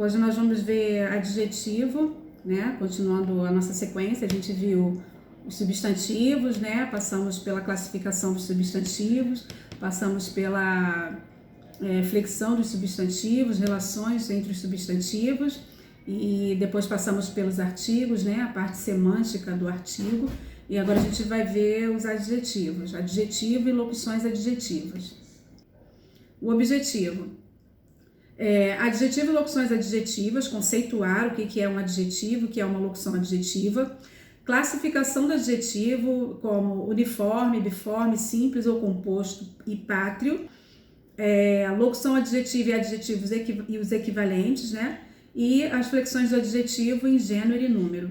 Hoje nós vamos ver adjetivo, né? Continuando a nossa sequência, a gente viu os substantivos, né? Passamos pela classificação dos substantivos, passamos pela flexão dos substantivos, relações entre os substantivos, e depois passamos pelos artigos, né? A parte semântica do artigo, e agora a gente vai ver os adjetivos, adjetivo e locuções adjetivas. O objetivo. Adjetivo e locuções adjetivas, conceituar o que é um adjetivo, o que é uma locução adjetiva, classificação do adjetivo como uniforme, biforme, simples ou composto e pátrio, locução adjetiva e adjetivos e os equivalentes, né? E as flexões do adjetivo em gênero e número.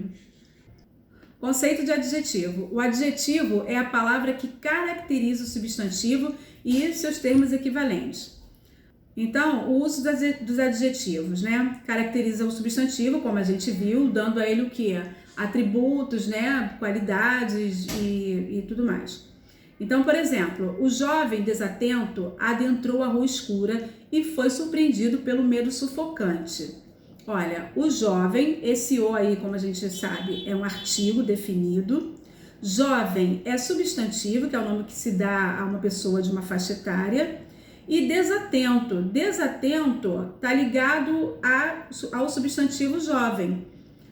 Conceito de adjetivo. O adjetivo é a palavra que caracteriza o substantivo e seus termos equivalentes. Então, o uso dos adjetivos, né? Caracteriza o substantivo, como a gente viu, dando a ele o quê? Atributos, né? Qualidades e tudo mais. Então, por exemplo, o jovem desatento adentrou a rua escura e foi surpreendido pelo medo sufocante. Olha, o jovem, esse o aí, como a gente sabe, é um artigo definido. Jovem é substantivo, que é o nome que se dá a uma pessoa de uma faixa etária. E desatento está ligado ao substantivo jovem.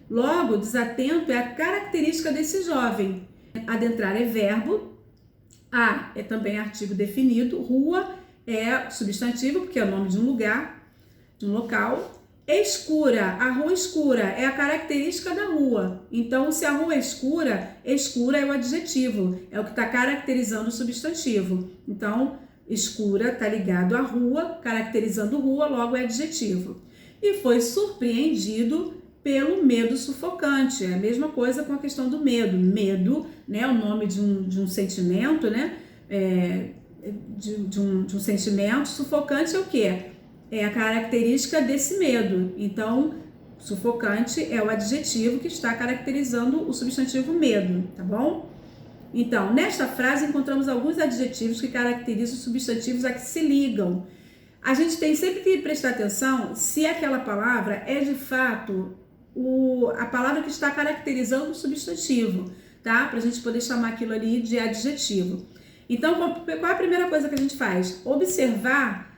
Logo, desatento é a característica desse jovem. Adentrar é verbo, a é também artigo definido, rua é substantivo, porque é o nome de um lugar, de um local. Escura, a rua escura é a característica da rua. Então, se a rua é escura é o adjetivo, é o que está caracterizando o substantivo. Então, escura está ligado à rua, caracterizando rua, logo é adjetivo. E foi surpreendido pelo medo sufocante. É a mesma coisa com a questão do medo. Medo, né, o nome de um sentimento, né, de um sentimento. Sufocante é o quê? É a característica desse medo. Então, sufocante é o adjetivo que está caracterizando o substantivo medo, tá bom? Então, nesta frase encontramos alguns adjetivos que caracterizam os substantivos a que se ligam. A gente tem sempre que prestar atenção se aquela palavra é de fato a palavra que está caracterizando o substantivo, tá? Para a gente poder chamar aquilo ali de adjetivo. Então, qual é a primeira coisa que a gente faz? Observar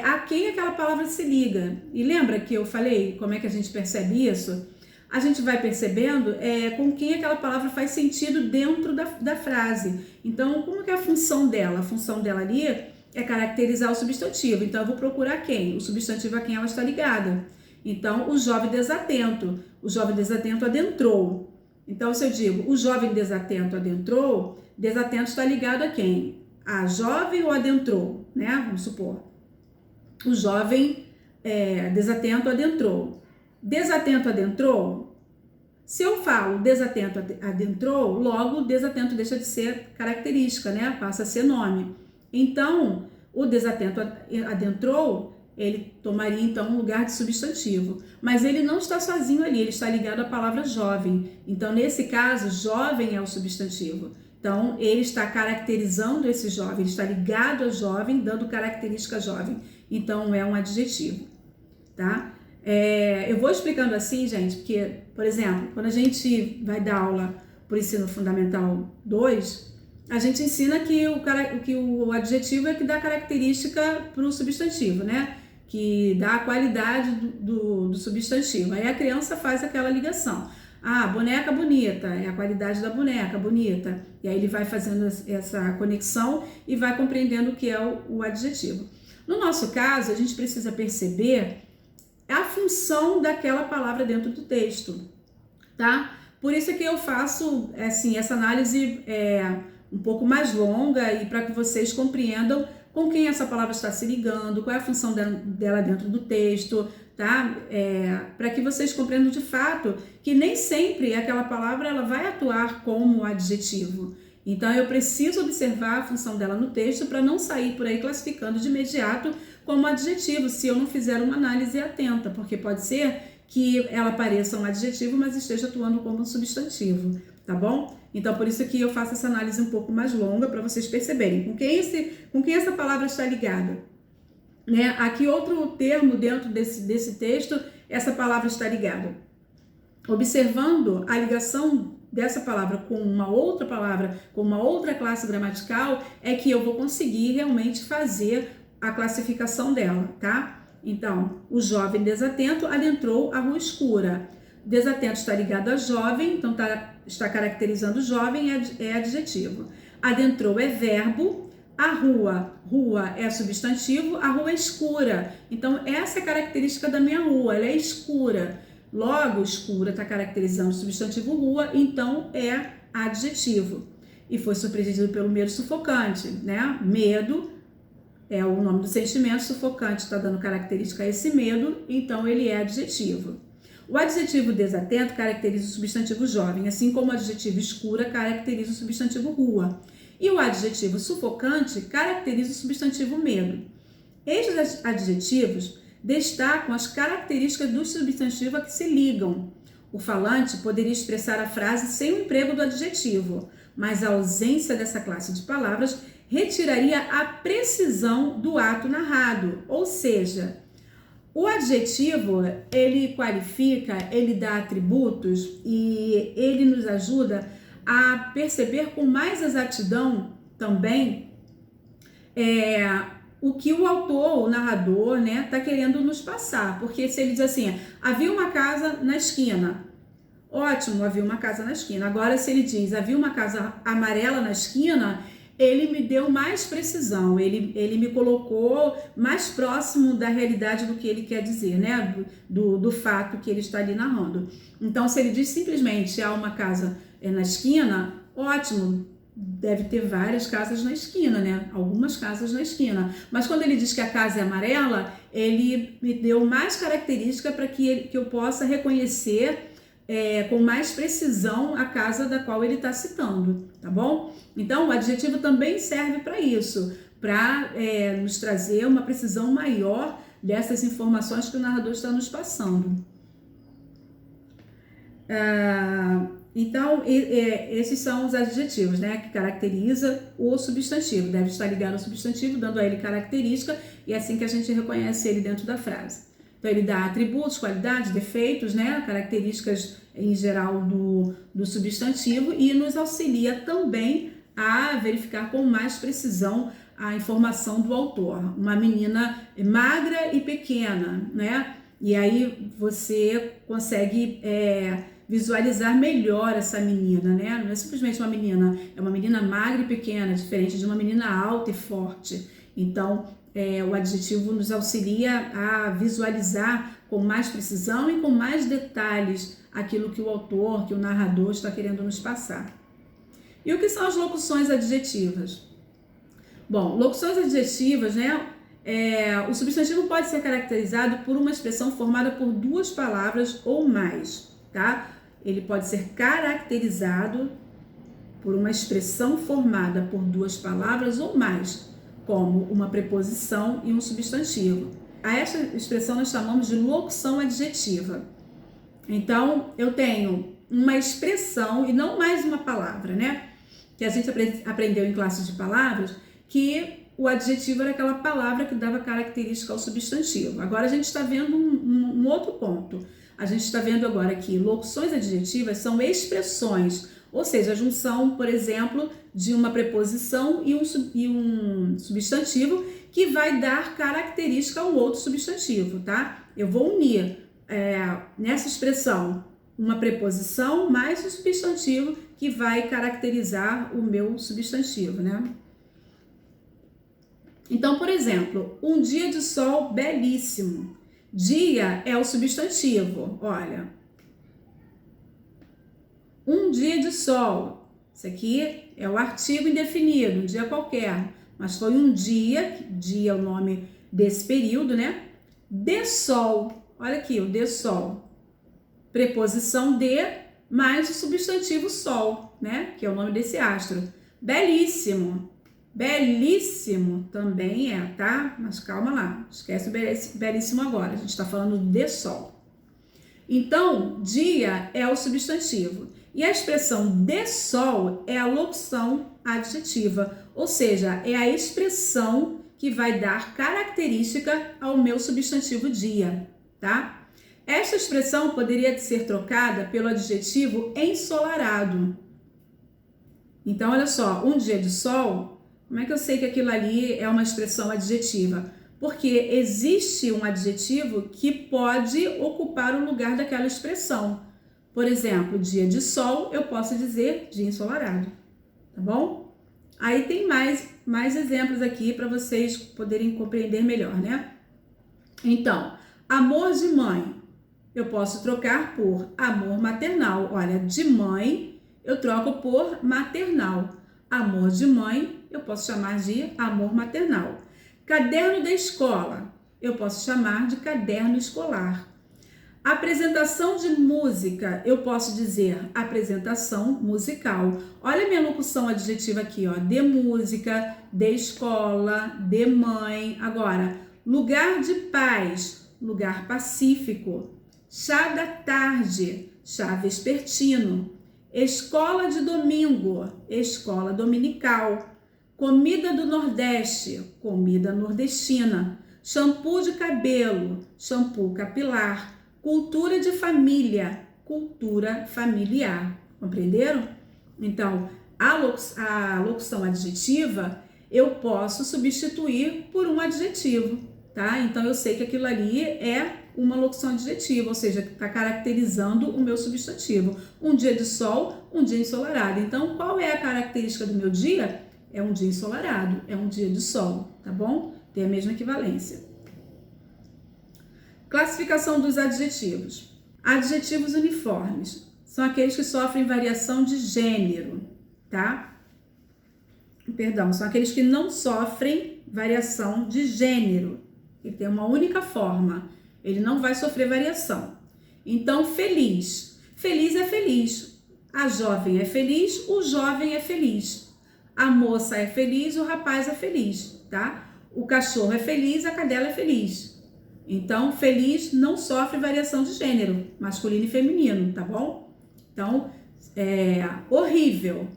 a quem aquela palavra se liga. E lembra que eu falei como é que a gente percebe isso? A gente vai percebendo com quem aquela palavra faz sentido dentro da frase. Então, como que é a função dela? A função dela ali é caracterizar o substantivo. Então, eu vou procurar quem? O substantivo a quem ela está ligada. Então, o jovem desatento. O jovem desatento adentrou. Então, se eu digo o jovem desatento adentrou, desatento está ligado a quem? A jovem ou adentrou, né? Vamos supor. O jovem desatento adentrou. Desatento adentrou? Se eu falo desatento adentrou, logo desatento deixa de ser característica, né? Passa a ser nome. Então, o desatento adentrou, ele tomaria então um lugar de substantivo. Mas ele não está sozinho ali, ele está ligado à palavra jovem. Então, nesse caso, jovem é o substantivo. Então, ele está caracterizando esse jovem, ele está ligado ao jovem, dando característica jovem. Então, é um adjetivo, tá? Eu vou explicando assim, gente, porque, por exemplo, quando a gente vai dar aula por ensino fundamental 2, a gente ensina que o adjetivo é que dá característica para o substantivo, né? Que dá a qualidade do substantivo. Aí a criança faz aquela ligação. Ah, boneca bonita, é a qualidade da boneca, bonita. E aí ele vai fazendo essa conexão e vai compreendendo o que é o adjetivo. No nosso caso, a gente precisa perceber a função daquela palavra dentro do texto, tá? Por isso é que eu faço assim, essa análise um pouco mais longa e para que vocês compreendam com quem essa palavra está se ligando, qual é a função dela dentro do texto, tá? Para que vocês compreendam de fato que nem sempre aquela palavra ela vai atuar como adjetivo. Então eu preciso observar a função dela no texto para não sair por aí classificando de imediato como adjetivo, se eu não fizer uma análise atenta, porque pode ser que ela pareça um adjetivo, mas esteja atuando como um substantivo, tá bom? Então, por isso que eu faço essa análise um pouco mais longa, para vocês perceberem com quem essa palavra está ligada. né? Aqui outro termo dentro desse texto, essa palavra está ligada. Observando a ligação dessa palavra com uma outra palavra, com uma outra classe gramatical, é que eu vou conseguir realmente fazer a classificação dela, tá? Então, o jovem desatento adentrou a rua escura. Desatento está ligado a jovem, então está caracterizando o jovem, é adjetivo. Adentrou é verbo, a rua é substantivo, a rua é escura. Então, essa é a característica da minha rua, ela é escura. Logo, escura está caracterizando o substantivo rua, então é adjetivo. E foi surpreendido pelo medo sufocante, né? Medo é o nome do sentimento, sufocante está dando característica a esse medo, então ele é adjetivo. O adjetivo desatento caracteriza o substantivo jovem, assim como o adjetivo escura caracteriza o substantivo rua. E o adjetivo sufocante caracteriza o substantivo medo. Estes adjetivos destacam as características do substantivo a que se ligam. O falante poderia expressar a frase sem o emprego do adjetivo, mas a ausência dessa classe de palavras retiraria a precisão do ato narrado, ou seja, o adjetivo, ele qualifica, ele dá atributos e ele nos ajuda a perceber com mais exatidão também o que o autor, o narrador, né, está querendo nos passar. Porque se ele diz assim, havia uma casa na esquina, ótimo, havia uma casa na esquina. Agora, se ele diz, havia uma casa amarela na esquina, ele me deu mais precisão, ele me colocou mais próximo da realidade do que ele quer dizer, né? Do fato que ele está ali narrando. Então, se ele diz simplesmente há uma casa na esquina, ótimo, deve ter várias casas na esquina, né? Algumas casas na esquina. Mas quando ele diz que a casa é amarela, ele me deu mais característica para que eu possa reconhecer com mais precisão a casa da qual ele está citando, tá bom? Então, o adjetivo também serve para isso, para nos trazer uma precisão maior dessas informações que o narrador está nos passando. Então, esses são os adjetivos, né, que caracteriza o substantivo. Deve estar ligado ao substantivo, dando a ele característica, e é assim que a gente reconhece ele dentro da frase. Então, ele dá atributos, qualidades, defeitos, né, características em geral do substantivo e nos auxilia também a verificar com mais precisão a informação do autor. Uma menina magra e pequena, né? E aí você consegue visualizar melhor essa menina, né? Não é simplesmente uma menina, é uma menina magra e pequena, diferente de uma menina alta e forte. Então, o adjetivo nos auxilia a visualizar com mais precisão e com mais detalhes aquilo que o autor, que o narrador está querendo nos passar. E o que são as locuções adjetivas? Bom, locuções adjetivas, né? O substantivo pode ser caracterizado por uma expressão formada por duas palavras ou mais, tá? Ele pode ser caracterizado por uma expressão formada por duas palavras ou mais, como uma preposição e um substantivo. A essa expressão nós chamamos de locução adjetiva. Então, eu tenho uma expressão e não mais uma palavra, né? Que a gente aprendeu em classes de palavras, que o adjetivo era aquela palavra que dava característica ao substantivo. Agora a gente está vendo um outro ponto. A gente está vendo agora que locuções adjetivas são expressões, ou seja, a junção, por exemplo, de uma preposição e um substantivo que vai dar característica ao outro substantivo, tá? Eu vou unir nessa expressão uma preposição mais um substantivo que vai caracterizar o meu substantivo, né? Então, por exemplo, um dia de sol belíssimo. Dia é o substantivo, olha. Um dia de sol. Isso aqui é o artigo indefinido, um dia qualquer. Mas foi um dia é o nome desse período, né? De sol. Olha aqui, o de sol. Preposição de mais o substantivo sol, né? Que é o nome desse astro. Belíssimo. Belíssimo também tá? Mas calma lá, esquece o belíssimo agora, a gente está falando de sol. Então, dia é o substantivo e a expressão de sol é a locução adjetiva, ou seja, é a expressão que vai dar característica ao meu substantivo dia, tá? Esta expressão poderia ser trocada pelo adjetivo ensolarado. Então, olha só, um dia de sol, como é que eu sei que aquilo ali é uma expressão adjetiva? Porque existe um adjetivo que pode ocupar o lugar daquela expressão. Por exemplo, dia de sol, eu posso dizer dia ensolarado, tá bom? Aí tem mais exemplos aqui para vocês poderem compreender melhor, né? Então, amor de mãe, eu posso trocar por amor maternal. Olha, de mãe, eu troco por maternal. Amor de mãe, eu posso chamar de amor maternal. Caderno da escola, eu posso chamar de caderno escolar. Apresentação de música, eu posso dizer apresentação musical. Olha a minha locução adjetiva aqui, ó, de música, de escola, de mãe. Agora, lugar de paz, lugar pacífico. Chá da tarde, chá vespertino. Escola de domingo, escola dominical. Comida do Nordeste, comida nordestina. Shampoo de cabelo, shampoo capilar. Cultura de família, cultura familiar. Compreenderam? Então, a locução adjetiva eu posso substituir por um adjetivo, tá? Então, eu sei que aquilo ali é uma locução adjetiva, ou seja, está caracterizando o meu substantivo. Um dia de sol, um dia ensolarado. Então, qual é a característica do meu dia? É um dia ensolarado, é um dia de sol, tá bom? Tem a mesma equivalência. Classificação dos adjetivos. Adjetivos uniformes são aqueles que sofrem variação de gênero, tá? Perdão, são aqueles que não sofrem variação de gênero. Ele tem uma única forma, ele não vai sofrer variação. Então, feliz. Feliz é feliz. A jovem é feliz, o jovem é feliz. A moça é feliz, o rapaz é feliz, tá? O cachorro é feliz, a cadela é feliz. Então, feliz não sofre variação de gênero, masculino e feminino, tá bom? Então, horrível.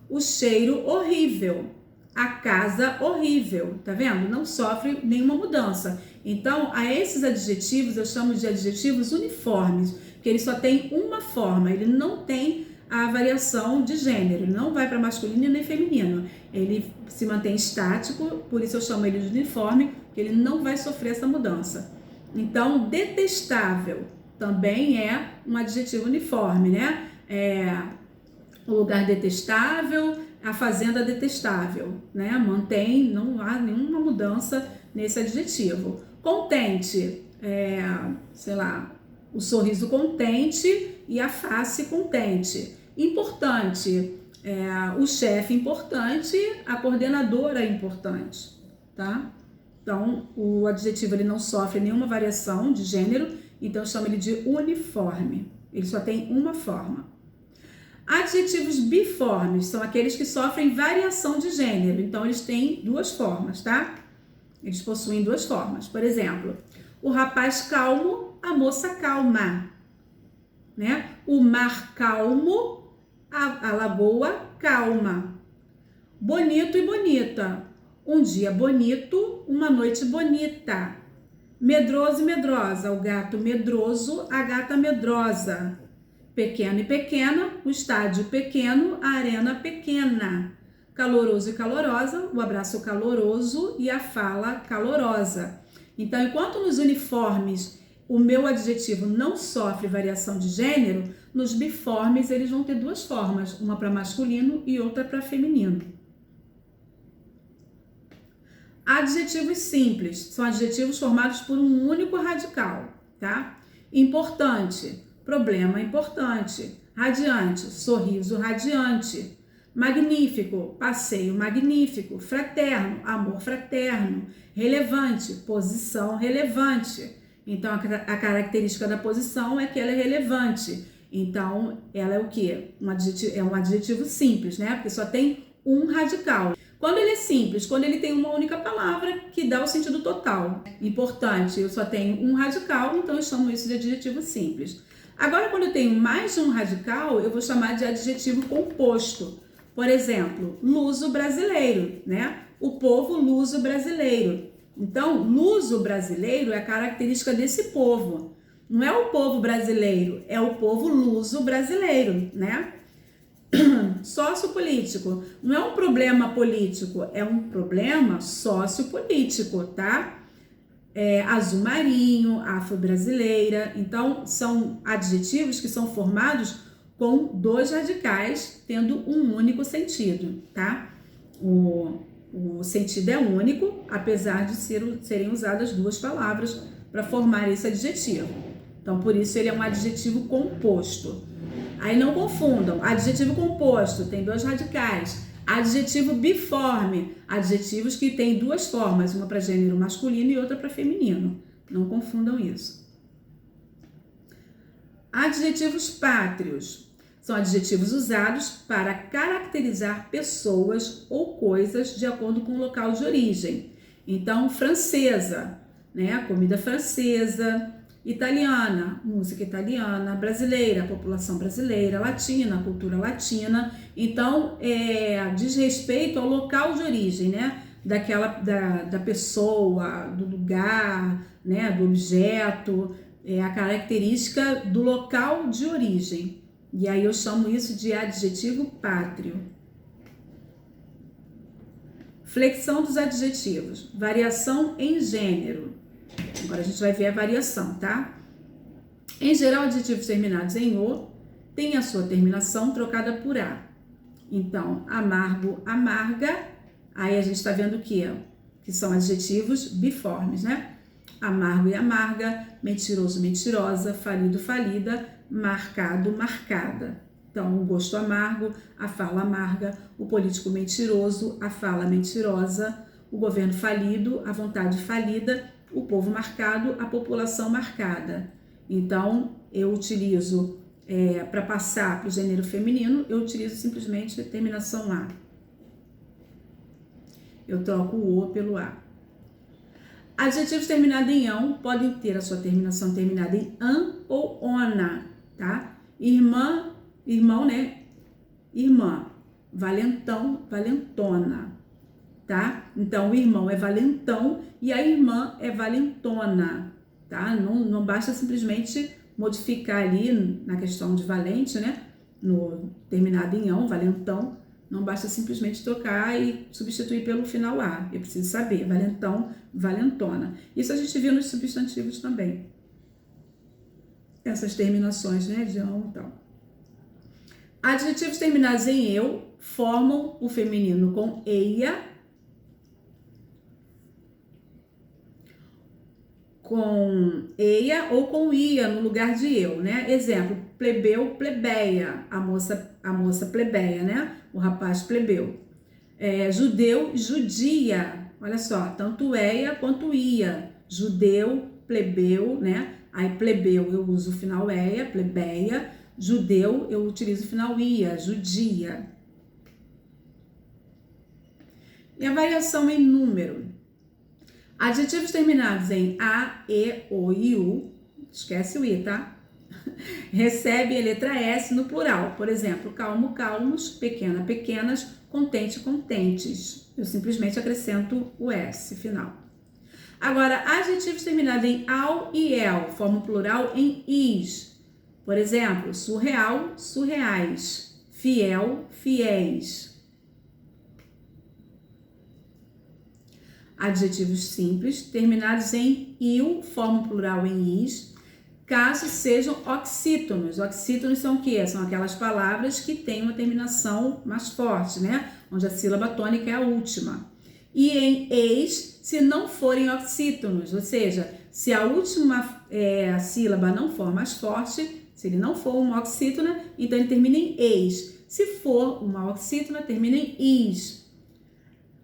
O cheiro horrível. A casa horrível, tá vendo? Não sofre nenhuma mudança. Então, a esses adjetivos eu chamo de adjetivos uniformes, porque ele só tem uma forma, ele não tem a variação de gênero, ele não vai para masculino nem feminino. Ele se mantém estático, por isso eu chamo ele de uniforme, porque ele não vai sofrer essa mudança. Então, detestável também é um adjetivo uniforme, né? O lugar detestável, a fazenda detestável, né? Mantém, não há nenhuma mudança nesse adjetivo. Contente, sei lá, o sorriso contente e a face contente. Importante, o chefe importante, a coordenadora importante, tá? Então, o adjetivo ele não sofre nenhuma variação de gênero, então eu chamo ele de uniforme. Ele só tem uma forma. Adjetivos biformes são aqueles que sofrem variação de gênero, então eles têm duas formas, tá? Eles possuem duas formas. Por exemplo, o rapaz calmo, a moça calma, né? O mar calmo, a lagoa calma. Bonito e bonita. Um dia bonito, uma noite bonita. Medroso e medrosa, o gato medroso, a gata medrosa. Pequeno e pequena, o estádio pequeno, a arena pequena. Caloroso e calorosa, o abraço caloroso e a fala calorosa. Então, enquanto nos uniformes o meu adjetivo não sofre variação de gênero, nos biformes eles vão ter duas formas, uma para masculino e outra para feminino. Adjetivos simples são adjetivos formados por um único radical, tá? Importante, problema importante. Radiante, sorriso radiante. Magnífico, passeio magnífico. Fraterno, amor fraterno. Relevante, posição relevante. Então, a característica da posição é que ela é relevante. Então, ela é o quê? É um adjetivo simples, né? Porque só tem um radical. Quando ele é simples, quando ele tem uma única palavra que dá o sentido total. Importante, eu só tenho um radical, então eu chamo isso de adjetivo simples. Agora, quando eu tenho mais de um radical, eu vou chamar de adjetivo composto. Por exemplo, luso brasileiro, né? O povo luso-brasileiro. Então, luso-brasileiro é a característica desse povo. Não é o povo brasileiro, é o povo luso-brasileiro, né? Sociopolítico. Não é um problema político, é um problema sociopolítico, tá? Azul marinho, afro-brasileira. Então, são adjetivos que são formados com dois radicais, tendo um único sentido, tá? O sentido é único, apesar de serem usadas duas palavras para formar esse adjetivo. Então, por isso ele é um adjetivo composto. Aí não confundam, adjetivo composto tem dois radicais. Adjetivo biforme, adjetivos que têm duas formas, uma para gênero masculino e outra para feminino. Não confundam isso. Adjetivos pátrios são adjetivos usados para caracterizar pessoas ou coisas de acordo com o local de origem. Então, francesa, né? Comida francesa. Italiana, música italiana, brasileira, população brasileira, latina, cultura latina. Então, diz respeito ao local de origem, né? Da pessoa, do lugar, né? Do objeto, a característica do local de origem. E aí eu chamo isso de adjetivo pátrio. Flexão dos adjetivos, variação em gênero. Agora a gente vai ver a variação, tá? Em geral, adjetivos terminados em o têm a sua terminação trocada por a. Então, amargo, amarga, aí a gente está vendo o que são adjetivos biformes, né? Amargo e amarga, mentiroso, mentirosa, falido, falida, marcado, marcada. Então, o gosto amargo, a fala amarga, o político mentiroso, a fala mentirosa, o governo falido, a vontade falida, o povo marcado, a população marcada. Então, eu utilizo, para passar para o gênero feminino, eu utilizo simplesmente a terminação A. Eu troco o O pelo A. Adjetivos terminados em ão podem ter a sua terminação terminada em an ou ona, tá? Irmã, irmão, né? Irmã. Valentão, valentona, tá? Então, o irmão é valentão e a irmã é valentona, tá? Não basta simplesmente modificar ali na questão de valente, né? No terminado em ão, valentão, não basta simplesmente trocar e substituir pelo final A. Eu preciso saber, valentão, valentona. Isso a gente viu nos substantivos também. Essas terminações, né? De ão e tal. Adjetivos terminados em eu formam o feminino com eia, com eia ou com ia no lugar de eu, né? Exemplo, plebeu, plebeia, a moça plebeia, né? O rapaz plebeu. Judeu, judia, olha só, tanto eia quanto ia. Judeu, plebeu, né? Aí plebeu eu uso o final eia, plebeia. Judeu eu utilizo o final ia, judia. E a variação em número. Adjetivos terminados em a, e, o e u, esquece o i, tá? Recebe a letra S no plural. Por exemplo, calmo, calmos, pequena, pequenas, contente, contentes. Eu simplesmente acrescento o S final. Agora, adjetivos terminados em ao e el formam plural em is. Por exemplo, surreal, surreais, fiel, fiéis. Adjetivos simples terminados em il formam plural em is, caso sejam oxítonos. Oxítonos são o quê? São aquelas palavras que têm uma terminação mais forte, né? Onde a sílaba tônica é a última. E em eis, se não forem oxítonos, ou seja, se a última sílaba não for mais forte, se ele não for uma oxítona, então ele termina em eis. Se for uma oxítona, termina em is.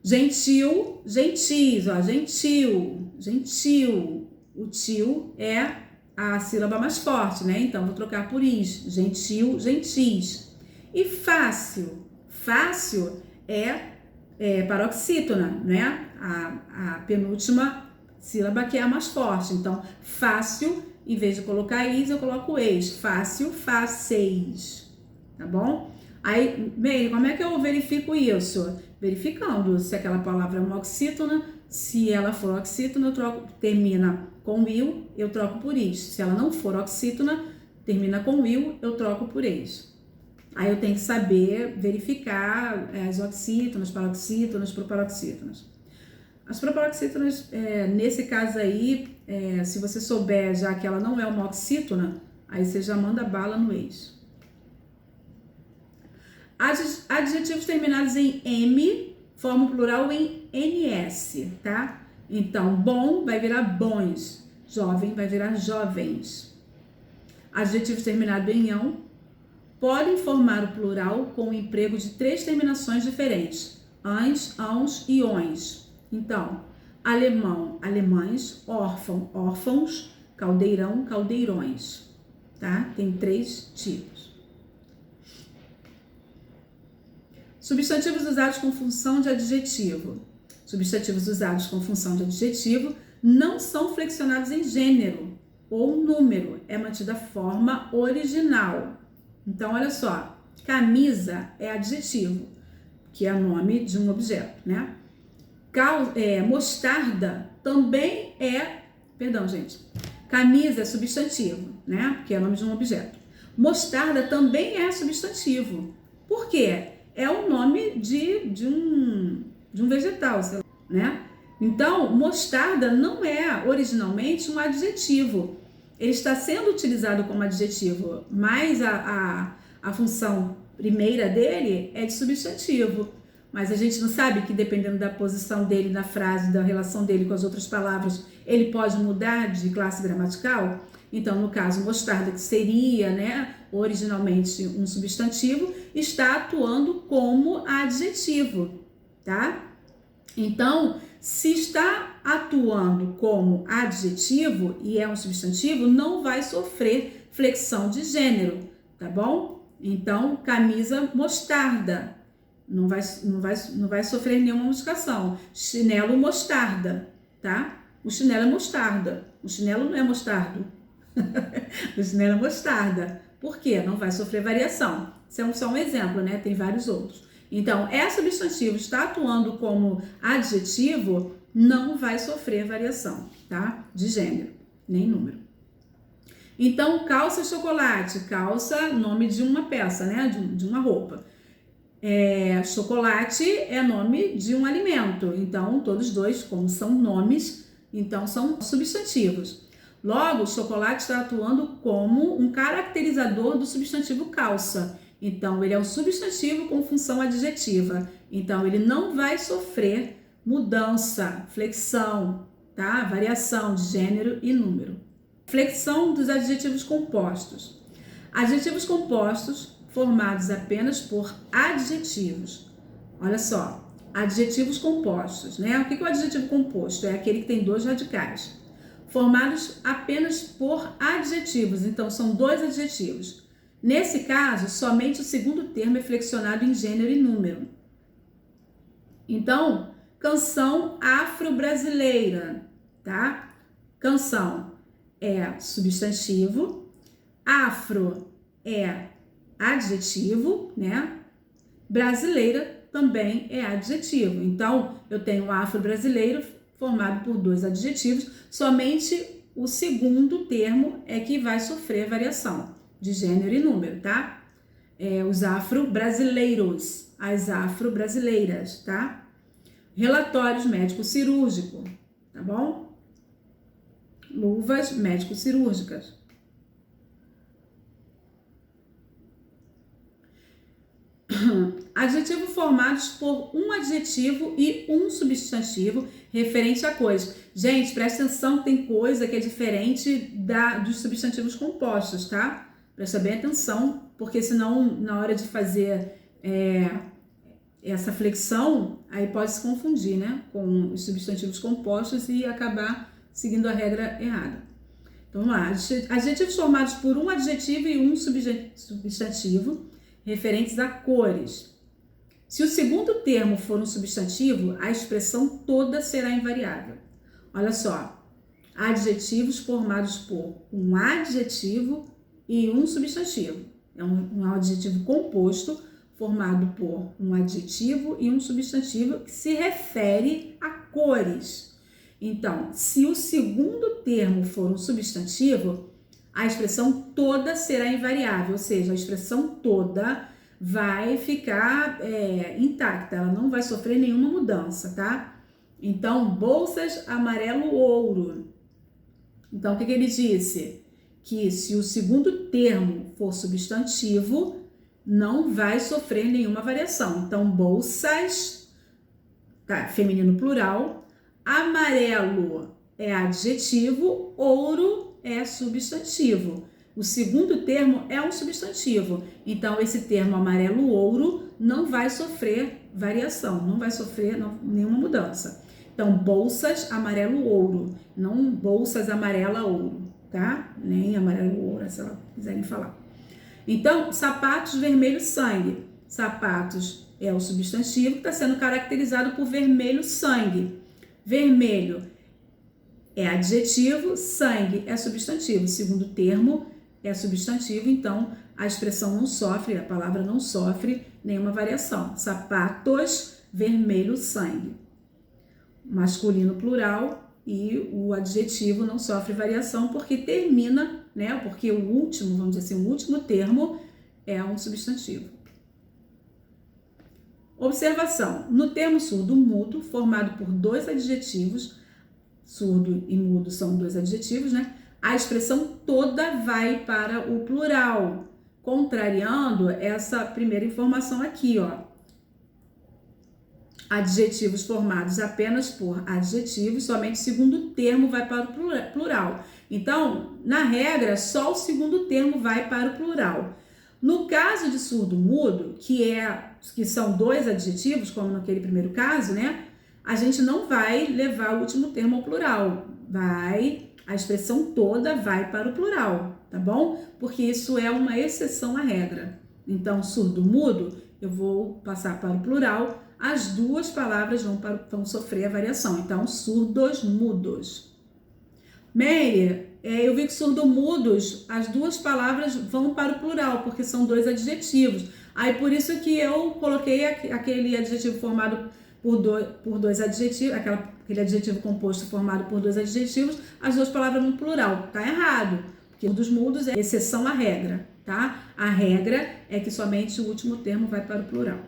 Gentil, gentis, ó, gentil, gentil. O tio é a sílaba mais forte, né? Então, vou trocar por is. Gentil, gentis. E fácil. Fácil é paroxítona, né? A penúltima sílaba que é a mais forte. Então, fácil, em vez de colocar is, eu coloco eis. Fácil, fáceis. Tá bom? Aí, Meire, como é que eu verifico isso? verificando se aquela palavra é uma oxítona. Se ela for oxítona, termina com will, eu troco por is. Se ela não for oxítona, termina com will, eu troco por is. Aí eu tenho que saber verificar as oxítonas, paroxítonas, proparoxítonas. As proparoxítonas, nesse caso aí, se você souber já que ela não é uma oxítona, aí você já manda bala no ex. Adjetivos terminados em M formam plural em NS, tá? Então, bom vai virar bons, jovem vai virar jovens. Adjetivos terminados em ão podem formar o plural com o emprego de 3 terminações diferentes: ãs, ãos e ões. Então, alemão, alemães, órfão, órfãos, caldeirão, caldeirões, tá? Tem 3 tipos. Substantivos usados com função de adjetivo. Substantivos usados com função de adjetivo não são flexionados em gênero ou número, é mantida a forma original. Então, olha só, camisa é adjetivo, que é nome de um objeto, né? Mostarda também camisa é substantivo, né? Que é nome de um objeto. Mostarda também é substantivo. Por quê? É o nome de um vegetal, né? Então, mostarda não é originalmente um adjetivo. Ele está sendo utilizado como adjetivo, mas a função primeira dele é de substantivo. Mas a gente não sabe que dependendo da posição dele na frase, da relação dele com as outras palavras, ele pode mudar de classe gramatical? Então, no caso, mostarda, que seria, né, originalmente um substantivo, está atuando como adjetivo, tá? Então, se está atuando como adjetivo e é um substantivo, não vai sofrer flexão de gênero, tá bom? Então, camisa mostarda, não vai sofrer nenhuma modificação. Chinelo mostarda, tá? O chinelo é mostarda, o chinelo não é mostardo. O chinelo é mostarda. Por quê? Não vai sofrer variação. Isso é só um exemplo, né? Tem vários outros. Então, substantivo está atuando como adjetivo, não vai sofrer variação, tá? De gênero, nem número. Então, calça chocolate. Calça, nome de uma peça, né? De uma roupa. Chocolate é nome de um alimento. Então, todos dois, como são nomes, então são substantivos. Logo, chocolate está atuando como um caracterizador do substantivo calça. Então, ele é um substantivo com função adjetiva. Então, ele não vai sofrer mudança, flexão, tá? Variação de gênero e número. Flexão dos adjetivos compostos. Adjetivos compostos formados apenas por adjetivos. Olha só, adjetivos compostos, né? O que é o adjetivo composto? É aquele que tem 2 radicais. Formados apenas por adjetivos, então são 2 adjetivos. Nesse caso, somente o segundo termo é flexionado em gênero e número. Então, canção afro-brasileira, tá? Canção é substantivo, afro é adjetivo, né? Brasileira também é adjetivo. Então, eu tenho afro-brasileiro formado por 2 adjetivos, somente o segundo termo é que vai sofrer variação de gênero e número, tá? Os afro-brasileiros, as afro-brasileiras, tá? Relatórios médico-cirúrgico, tá bom? Luvas médico-cirúrgicas. Adjetivos formados por um adjetivo e um substantivo referente a coisa. Gente, presta atenção, tem coisa que é diferente dos substantivos compostos, tá? Presta bem atenção, porque senão na hora de fazer essa flexão, aí pode se confundir, né? Com os substantivos compostos e acabar seguindo a regra errada. Então vamos lá, adjetivos formados por um adjetivo e um substantivo referentes a cores. Se o segundo termo for um substantivo, a expressão toda será invariável. Olha só, adjetivos formados por um adjetivo e um substantivo. É um adjetivo composto formado por um adjetivo e um substantivo que se refere a cores. Então, se o segundo termo for um substantivo, a expressão toda será invariável, ou seja, a expressão toda vai ficar intacta, ela não vai sofrer nenhuma mudança, tá? Então, bolsas amarelo-ouro. Então, o que ele disse? Que se o segundo termo for substantivo, não vai sofrer nenhuma variação. Então, bolsas, tá, feminino plural, amarelo é adjetivo, ouro é substantivo. O segundo termo é um substantivo. Então, esse termo amarelo-ouro não vai sofrer variação, não vai sofrer nenhuma mudança. Então, bolsas amarelo-ouro, não bolsas amarela-ouro, tá? Nem amarelo-ouro, se elas quiserem falar. Então, sapatos vermelho-sangue. Sapatos é o substantivo que está sendo caracterizado por vermelho-sangue. Vermelho é adjetivo, sangue é substantivo. O segundo termo é substantivo, então a expressão não sofre, a palavra não sofre nenhuma variação. Sapatos vermelho-sangue. Masculino plural e o adjetivo não sofre variação porque termina, né? Porque o último, vamos dizer assim, o último termo é um substantivo. Observação: no termo surdo-mudo, formado por dois adjetivos, surdo e mudo são dois adjetivos, né? A expressão toda vai para o plural, contrariando essa primeira informação aqui, ó. Adjetivos formados apenas por adjetivos, somente o segundo termo vai para o plural. Então, na regra, só o segundo termo vai para o plural. No caso de surdo-mudo, que são dois adjetivos, como naquele primeiro caso, né? A gente não vai levar o último termo ao plural. A expressão toda vai para o plural, tá bom? Porque isso é uma exceção à regra. Então, surdo-mudo, eu vou passar para o plural. As duas palavras vão sofrer a variação. Então, surdos-mudos. Meire, eu vi que surdo-mudos, as duas palavras vão para o plural, porque são dois adjetivos. Aí, por isso que eu coloquei aquele adjetivo formado por dois adjetivos, aquele adjetivo composto formado por dois adjetivos, as duas palavras no plural. Tá errado, porque surdos-mudos é exceção à regra, tá? A regra é que somente o último termo vai para o plural.